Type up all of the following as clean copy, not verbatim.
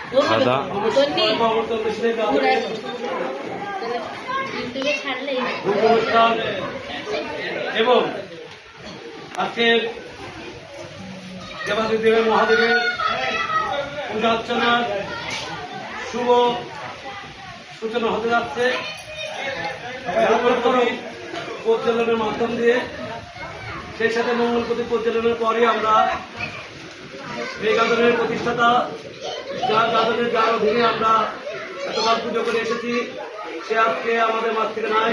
আদা এবং আজকের দেবাদিদেবের মহাদেবের পূজা অর্চনার শুভ সূচনা হতে যাচ্ছে প্রজ্বলনের মাধ্যম দিয়ে। সেই সাথে মঙ্গলপতি প্রজ্বলনের পরে আমরা এই গাজনের প্রতিষ্ঠাতা যার গাজনের যার অধীনে আমরা এতবার পুজো করে এসেছি সে আজকে আমাদের মাঝ থেকে নাই।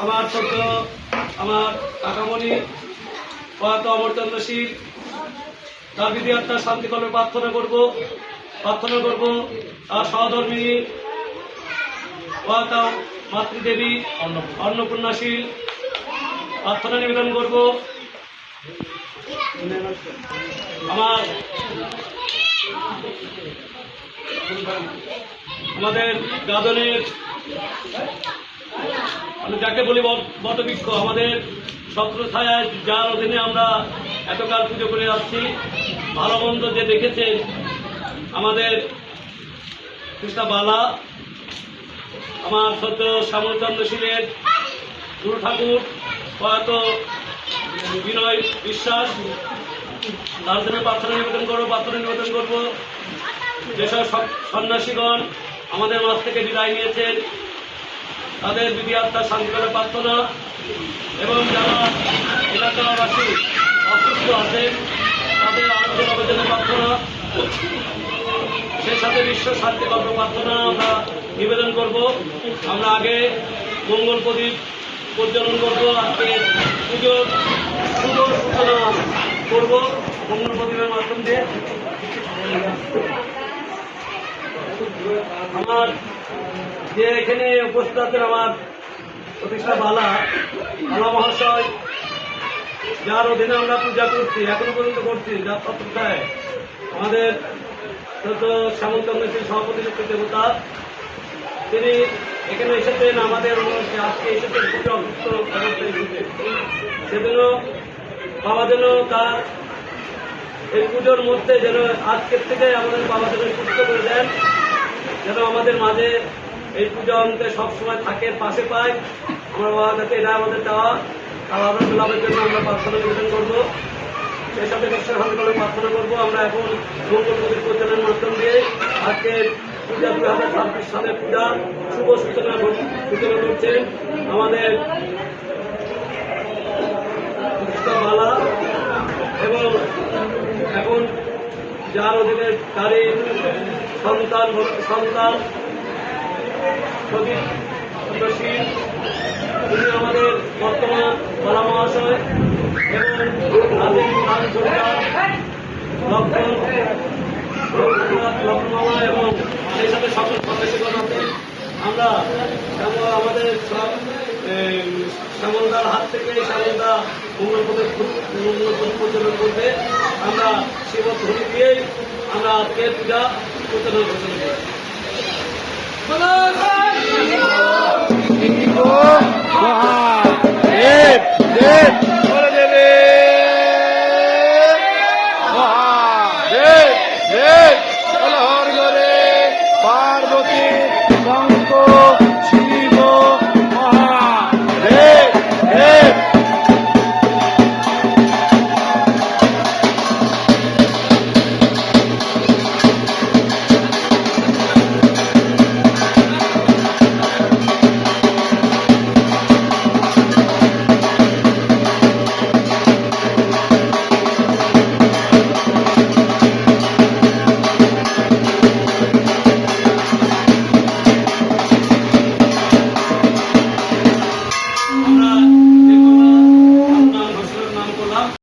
আমার ছোট আমার কাকামণি প্রয়াত অমরচন্দ্রশীল তার বিধি আত্মার শান্তিকল্পে প্রার্থনা করব তার সহধর্মিনী প্রয়াত মাতৃদেবী অন্নপূর্ণাশীল প্রার্থনা নিবেদন করব। আমাদের গাজনের যাকে বলি বটবৃক্ষ, আমাদের ছত্র ছায়ায় যার অধীনে আমরা এতকাল পুজো করে আসছি, ভালো মন্দ যে দেখেছেন আমাদের কৃষ্ণা বালা, আমার সদ্য শ্যামলচন্দ্রশীলের গুরু ঠাকুর প্রয়াত বিনয় বিশ্বাস, তার জন্য প্রার্থনা নিবেদন করবো। যেসব সন্ন্যাসীগণ আমাদের মাঝ থেকে বিদায় নিয়েছেন তাদের বিধি আত্মার শান্তিকল্পে প্রার্থনা, এবং যারা এলাকাবাসী অসুস্থ আছেন তাদের আরোগ্য লাভের জন্য প্রার্থনা, সেই সাথে বিশ্ব শান্তিকল্পে প্রার্থনা আমরা নিবেদন করব। আমরা আগে মঙ্গল প্রদীপ প্রজ্বলন করবো, আজকে পুজোর শুভ সূচনা করব মঙ্গল প্রদীপের মাধ্যম দিয়ে। আমার যে এখানে উপস্থিত আছেন আমার প্রতিষ্ঠা বালা মহাশয়, যার অধীনে আমরা পূজা করছি, এখনো পর্যন্ত করছি, যার তত্ত্বায় আমাদের শ্যামলচন্দ্রশীল সভাপতি দেবতা, তিনি এখানে এসেছেন আমাদের আজকে এসেছেন পুজো অসুস্থ অবস্থায় এসেছে। সেজন্য বাবা যেন তার এই পুজোর মধ্যে যেন আজকের থেকে আমাদের বাবা যেন সুস্থ করে দেন, যেন আমাদের মাঝে এই পূজা অন্তে সবসময় থাকে, পাশে পায়। আমার বাবার কাছে এটা আমাদের চাওয়া, আর আরোগ্য লাভের জন্য আমরা প্রার্থনা নিবেদন করবো। সেই সাথে বিশ্বের হাতে প্রার্থনা করবো। আমরা এখন মঙ্গল প্রদীপ প্রজ্বলনের মাধ্যম দিয়ে আজকে পূজা 2026 সালের পূজা শুভ সূচনা করছেন আমাদের মালা, এবং এখন যার অধীনে তারই সন্তান প্রদীপ, তিনি আমাদের বর্তমান বালা মহাশয়, এবং লক্ষণ মামা, এবং সেই সাথে সকল সদস্যগণ আছেন। আমরা আমাদের সব শ্যামলদার হাত থেকে শ্যামলদা মঙ্গলপদের প্রচলন করবে। আমরা শিবধ্বনি দিয়েই আমরা আজকে পূজা প্রচলন করতে